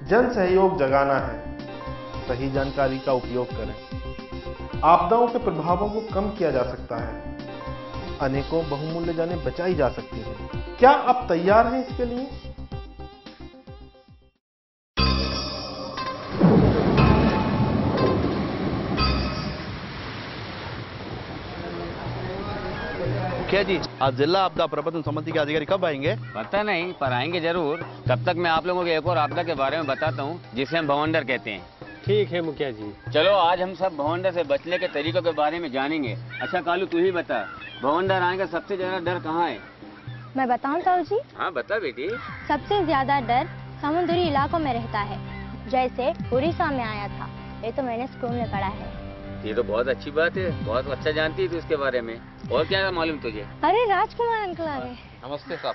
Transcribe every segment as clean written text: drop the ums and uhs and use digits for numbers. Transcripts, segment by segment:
जन सहयोग जगाना है। सही जानकारी का उपयोग करें। आपदाओं के प्रभावों को कम किया जा सकता है। अनेकों बहुमूल्य जानें बचाई जा सकती हैं। क्या आप तैयार हैं इसके लिए? मुखिया जी, आज जिला आपदा प्रबंधन समिति के अधिकारी कब आएंगे? पता नहीं, पर आएंगे जरूर। तब तक मैं आप लोगों को एक और आपदा के बारे में बताता हूँ, जिसे हम भवंडर कहते हैं। ठीक है मुखिया जी। चलो आज हम सब भवंडर से बचने के तरीकों के बारे में जानेंगे। अच्छा कालू, तू ही बता, भवंडर आने का सबसे ज्यादा डर कहाँ है? मैं बताऊं ताऊ जी? हाँ बता बेटी। सबसे ज्यादा डर समुद्री इलाकों में रहता है, जैसे उड़ीसा में आया था। ये तो मैंने स्कूल में पढ़ा है। ये तो बहुत अच्छी बात है, बहुत अच्छा जानती है तू इसके बारे में। और क्या मालूम तुझे? अरे राजकुमार अंकल आ गए। नमस्ते साहब।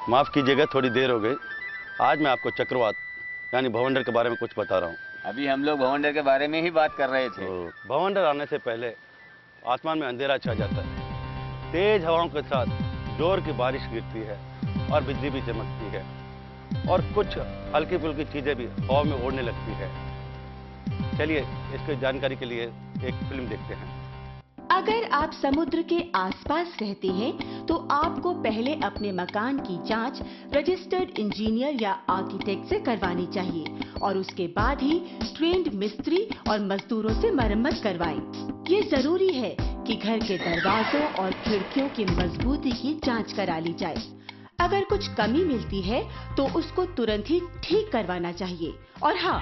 माफ कीजिएगा, थोड़ी देर हो गई। आज मैं आपको चक्रवात यानी भवंडर के बारे में कुछ बता रहा हूँ। अभी हम लोग भवंडर के बारे में ही बात कर रहे थे। तो भवंडर आने से पहले आसमान में अंधेरा छा जाता है, तेज हवाओं के साथ जोर की बारिश गिरती है और बिजली भी चमकती है और कुछ हल्की फुल्की चीजें भी हवा में उड़ने लगती है। चलिए इसकी जानकारी के लिए एक फिल्म देखते हैं। अगर आप समुद्र के आसपास रहते हैं तो आपको पहले अपने मकान की जांच रजिस्टर्ड इंजीनियर या आर्किटेक्ट से करवानी चाहिए और उसके बाद ही ट्रेंड मिस्त्री और मजदूरों से मरम्मत करवाएं। ये जरूरी है कि घर के दरवाजों और खिड़कियों की मजबूती की जांच करा ली जाए। अगर कुछ कमी मिलती है तो उसको तुरंत ही ठीक करवाना चाहिए। और हाँ,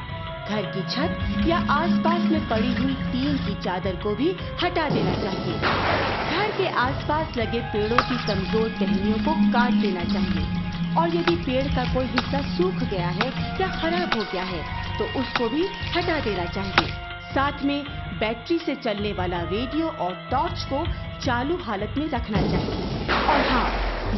घर की छत या आसपास में पड़ी हुई टीन की चादर को भी हटा देना चाहिए। घर के आसपास लगे पेड़ों की कमजोर टहनियों को काट देना चाहिए और यदि पेड़ का कोई हिस्सा सूख गया है या खराब हो गया है तो उसको भी हटा देना चाहिए। साथ में बैटरी से चलने वाला रेडियो और टॉर्च को चालू हालत में रखना चाहिए। और हाँ,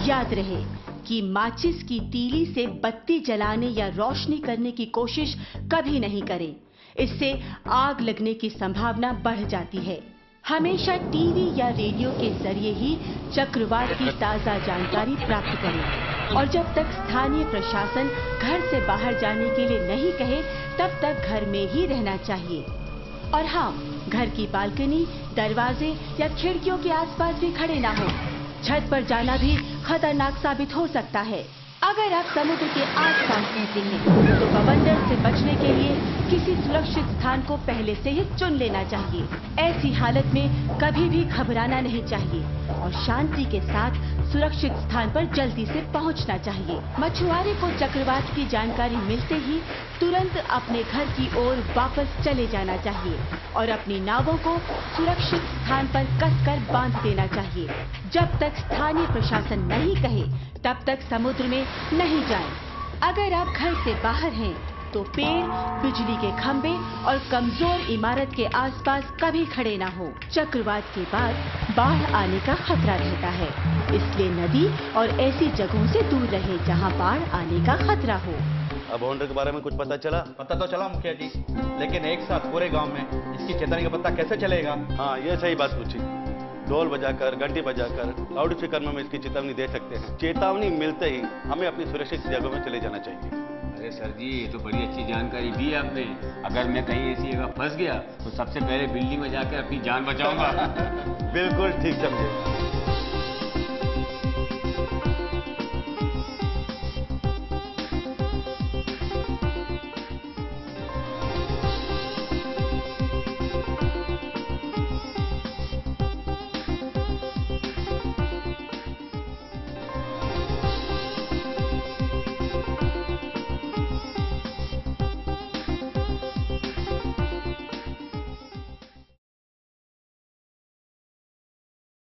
याद रहे कि माचिस की तीली से बत्ती जलाने या रोशनी करने की कोशिश कभी नहीं करें। इससे आग लगने की संभावना बढ़ जाती है। हमेशा टीवी या रेडियो के जरिए ही चक्रवात की ताज़ा जानकारी प्राप्त करें और जब तक स्थानीय प्रशासन घर से बाहर जाने के लिए नहीं कहे तब तक घर में ही रहना चाहिए। और हाँ, घर की बालकनी, दरवाजे या खिड़कियों के आसपास भी खड़े ना हो। छत पर जाना भी खतरनाक साबित हो सकता है। अगर आप समुद्र के आसपास रहते हैं तो भवंडर से बचने के लिए किसी सुरक्षित स्थान को पहले से ही चुन लेना चाहिए। ऐसी हालत में कभी भी घबराना नहीं चाहिए और शांति के साथ सुरक्षित स्थान पर जल्दी से पहुंचना चाहिए। मछुआरे को चक्रवात की जानकारी मिलते ही तुरंत अपने घर की ओर वापस चले जाना चाहिए और अपनी नावों को सुरक्षित स्थान पर कसकर बांध देना चाहिए। जब तक स्थानीय प्रशासन नहीं कहे तब तक समुद्र में नहीं जाएं। अगर आप घर से बाहर हैं तो पेड़, बिजली के खंभे और कमजोर इमारत के आसपास कभी खड़े ना हो। चक्रवात के बाद बाढ़ आने का खतरा रहता है, इसलिए नदी और ऐसी जगहों से दूर रहे जहां बाढ़ आने का खतरा हो। अब भवंडर के बारे में कुछ पता चला? पता तो चला मुखिया जी, लेकिन एक साथ पूरे गांव में इसकी चेतावनी का पता कैसे चलेगा? हाँ, ये सही बात पूछी। ढोल बजाकर, घंटी बजाकर, लाउड स्पीकर में हम इसकी चेतावनी दे सकते हैं। चेतावनी मिलते ही हमें अपनी सुरक्षित जगह में चले जाना चाहिए। अरे सर जी, ये तो बड़ी अच्छी जानकारी दी आपने। अगर मैं कहीं ऐसी जगह फंस गया तो सबसे पहले बिल्डिंग में जाकर अपनी जान बचाऊंगा। बिल्कुल ठीक समझे।